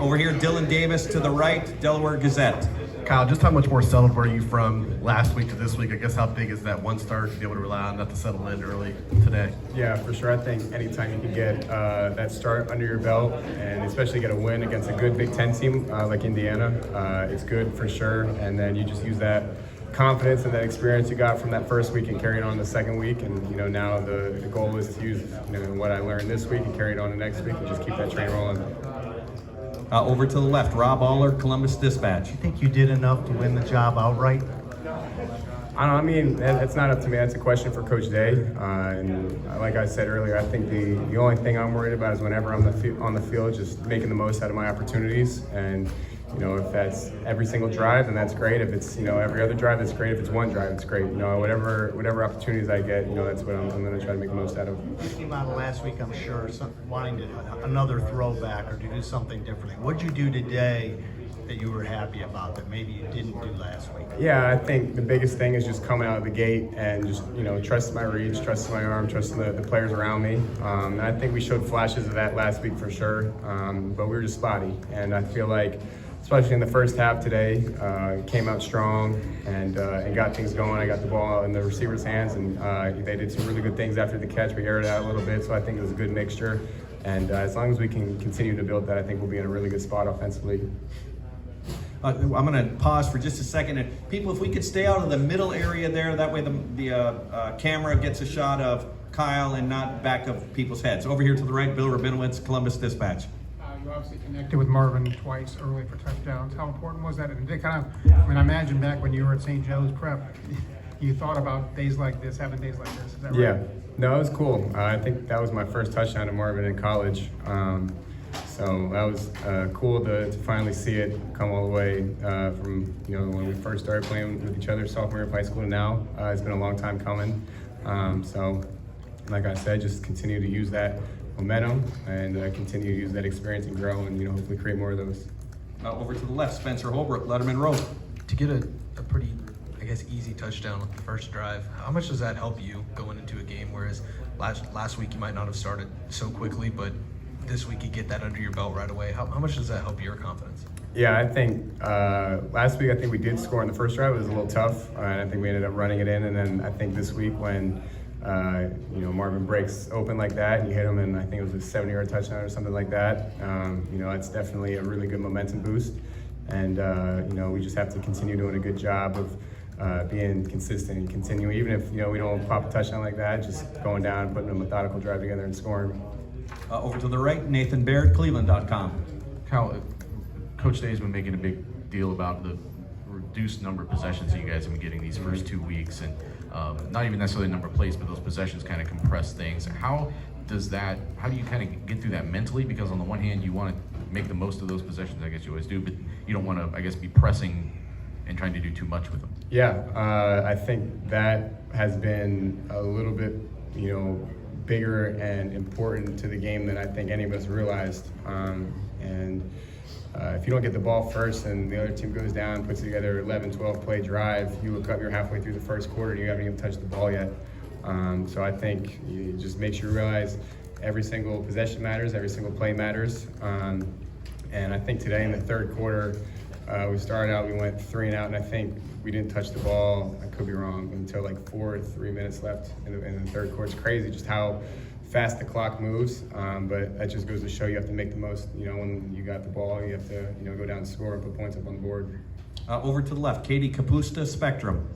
Over here, Dylan Davis to the right, Delaware Gazette. Kyle, just how much more settled were you from last week to this week? I guess how big is that one start to be able to rely on not to settle in early today? Yeah, for sure. I think anytime you can get that start under your belt and especially get a win against a good Big Ten team like Indiana, it's good for sure. And then you just use that confidence and that experience you got from that first week and carry it on the second week. And now the goal is to use what I learned this week and carry it on the next week and just keep that train rolling. Over to the left, Rob Aller, Columbus Dispatch. You think you did enough to win the job outright? I don't know, I mean, that's not up to me. That's a question for Coach Day. And like I said earlier, I think the only thing I'm worried about is whenever I'm on the field, just making the most out of my opportunities. And if that's every single drive, then that's great. If it's every other drive, that's great. If it's one drive, it's great. Whatever opportunities I get, that's what I'm going to try to make the most out of. You came out of last week, I'm sure, wanting another throwback or to do something differently. What'd you do today that you were happy about that maybe you didn't do last week? Yeah, I think the biggest thing is just coming out of the gate and just trust my reads, trust my arm, trust the players around me. And I think we showed flashes of that last week for sure, but we were just spotty. And I feel like, especially in the first half today, came out strong and got things going. I got the ball in the receiver's hands, and they did some really good things after the catch. We aired it out a little bit, so I think it was a good mixture. And as long as we can continue to build that, I think we'll be in a really good spot offensively. I'm going to pause for just a second. And people, if we could stay out of the middle area there, that way the camera gets a shot of Kyle and not back of people's heads. Over here to the right, Bill Rabinowitz, Columbus Dispatch. You obviously connected with Marvin twice early for touchdowns. How important was that? And they I imagine back when you were at St. Joe's Prep, you thought about days like this, having days like this. Is that right? Yeah, no, it was cool. I think that was my first touchdown to Marvin in college. So that was cool to finally see it come all the way from when we first started playing with each other sophomore year of high school to now. It's been a long time coming. So like I said, just continue to use that momentum and continue to use that experience and grow and hopefully create more of those. Over to the left, Spencer Holbrook, Letterman Road. To get a pretty, easy touchdown with the first drive, how much does that help you going into a game? Whereas last week you might not have started so quickly, but this week you get that under your belt right away. How much does that help your confidence? Yeah, I think last week we did score in the first drive. It was a little tough, and I think we ended up running it in. And then I think this week when Marvin breaks open like that and you hit him, and I think it was a 70-yard touchdown or something like that. It's definitely a really good momentum boost, and we just have to continue doing a good job of being consistent and continuing. Even if we don't pop a touchdown like that, just going down and putting a methodical drive together and scoring. Over to the right, Nathan Baird, Cleveland.com. Kyle, Coach Day's been making a big deal about the reduced number of possessions that you guys have been getting these first 2 weeks, and not even necessarily the number of plays, but those possessions kind of compress things. How do you kind of get through that mentally? Because on the one hand, you want to make the most of those possessions, I guess you always do, but you don't want to, be pressing and trying to do too much with them. Yeah, I think that has been a little bit, bigger and important to the game than I think any of us realized. If you don't get the ball first and the other team goes down, puts together 11, 12 play drive, you look up, you're halfway through the first quarter and you haven't even touched the ball yet. So I think it just makes you realize every single possession matters, every single play matters. And I think today in the third quarter, we started out, we went 3 and out, and I think we didn't touch the ball, I could be wrong, until like 3 minutes left in the third quarter. It's crazy just how fast the clock moves, but that just goes to show you have to make the most, when you got the ball, you have to, go down and score and put points up on the board. Over to the left, Katie Kapusta, Spectrum.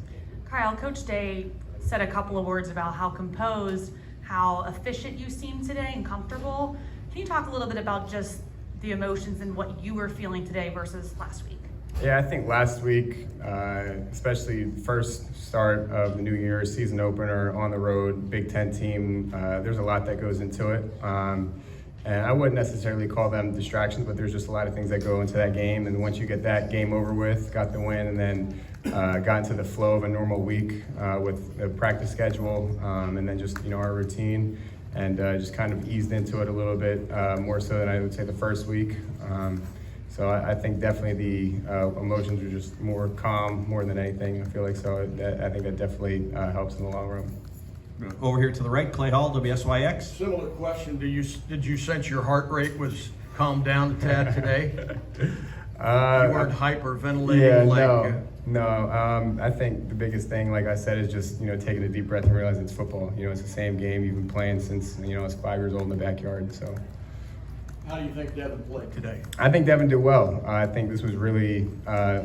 Kyle, Coach Day said a couple of words about how composed, how efficient you seem today and comfortable. Can you talk a little bit about just the emotions and what you were feeling today versus last week? Yeah, I think last week, especially first start of the new year, season opener on the road, Big Ten team, there's a lot that goes into it. And I wouldn't necessarily call them distractions, but there's just a lot of things that go into that game. And once you get that game over with, got the win, and then got into the flow of a normal week with the practice schedule, and then just, our routine, and just kind of eased into it a little bit more so than I would say the first week. So I think definitely the emotions are just more calm more than anything. I feel like so. I think that definitely helps in the long run. Over here to the right, Clay Hall, WSYX. Similar question. Did you sense your heart rate was calm down a tad today? You weren't hyperventilating Yeah, like. no. I think the biggest thing, like I said, is just taking a deep breath and realizing it's football. It's the same game you've been playing since I was 5 years old in the backyard. So How do you think Devin played today? I think Devin did well. I think this was really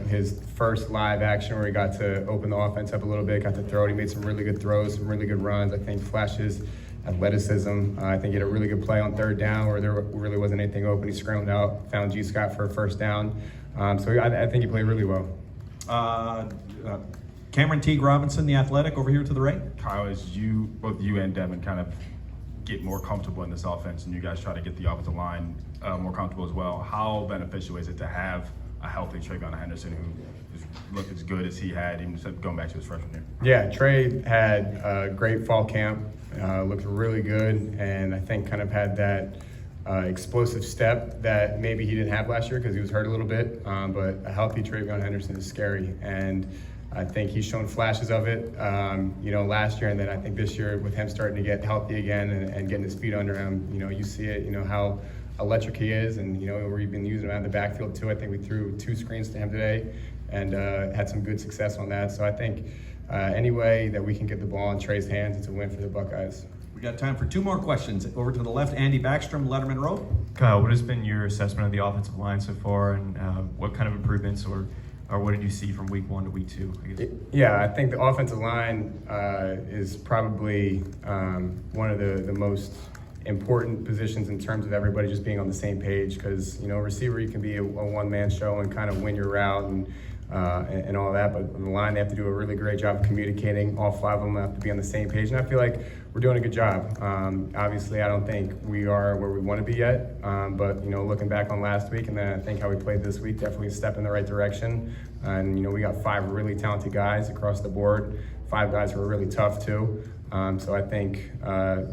his first live action where he got to open the offense up a little bit, got to throw it. He made some really good throws, some really good runs. I think flashes athleticism. I think he had a really good play on third down where there really wasn't anything open. He scrambled out, found G. Scott for a first down. So I think he played really well. Cameron Teague Robinson, the athletic, over here to the right. Kyle, as both you and Devin kind of get more comfortable in this offense and you guys try to get the offensive line more comfortable as well, how beneficial is it to have a healthy TreVeyon Henderson who looked as good as he had even going back to his freshman year? Yeah, Trey had a great fall camp, looked really good, and I think kind of had that explosive step that maybe he didn't have last year because he was hurt a little bit, but a healthy TreVeyon Henderson is scary, and I think he's shown flashes of it, last year, and then I think this year with him starting to get healthy again and getting his feet under him, you see it, how electric he is, and we've been using him out in the backfield too. I think we threw 2 screens to him today and had some good success on that. So I think any way that we can get the ball in Trey's hands, it's a win for the Buckeyes. We got time for 2 more questions. Over to the left, Andy Backstrom, Letterman Row. Kyle, what has been your assessment of the offensive line so far, and what kind of improvements or what did you see from week 1 to week 2? I guess? Yeah, I think the offensive line is probably one of the most important positions in terms of everybody just being on the same page, because receiver, you can be a one-man show and kind of win your route and all that, but on the line they have to do a really great job of communicating. All 5 of them have to be on the same page, and I feel like we're doing a good job. Obviously, I don't think we are where we want to be yet, but looking back on last week and then I think how we played this week, definitely a step in the right direction. And we got 5 really talented guys across the board, 5 guys who are really tough too. So I think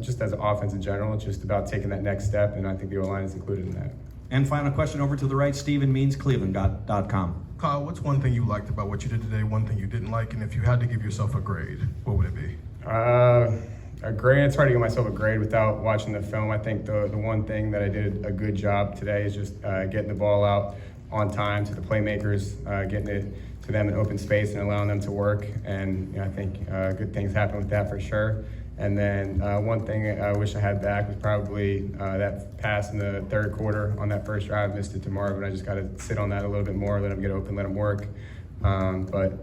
just as an offense in general, it's just about taking that next step, and I think the O-line is included in that. And final question over to the right, Stephen Means, Cleveland.com. Kyle, what's one thing you liked about what you did today, one thing you didn't like, and if you had to give yourself a grade, what would it be? A grade, it's hard to give myself a grade without watching the film. I think the one thing that I did a good job today is just getting the ball out on time to the playmakers, getting it to them in open space and allowing them to work. And I think good things happen with that for sure. And then one thing I wish I had back was probably that pass in the third quarter on that first drive. Missed it to Marvin. I just got to sit on that a little bit more, let him get open, let him work. But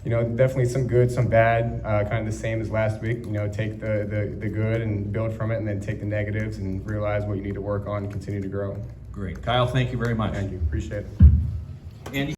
definitely some good, some bad, kind of the same as last week. Take the good and build from it, and then take the negatives and realize what you need to work on and continue to grow. Great. Kyle, thank you very much. Thank you. Appreciate it. Andy?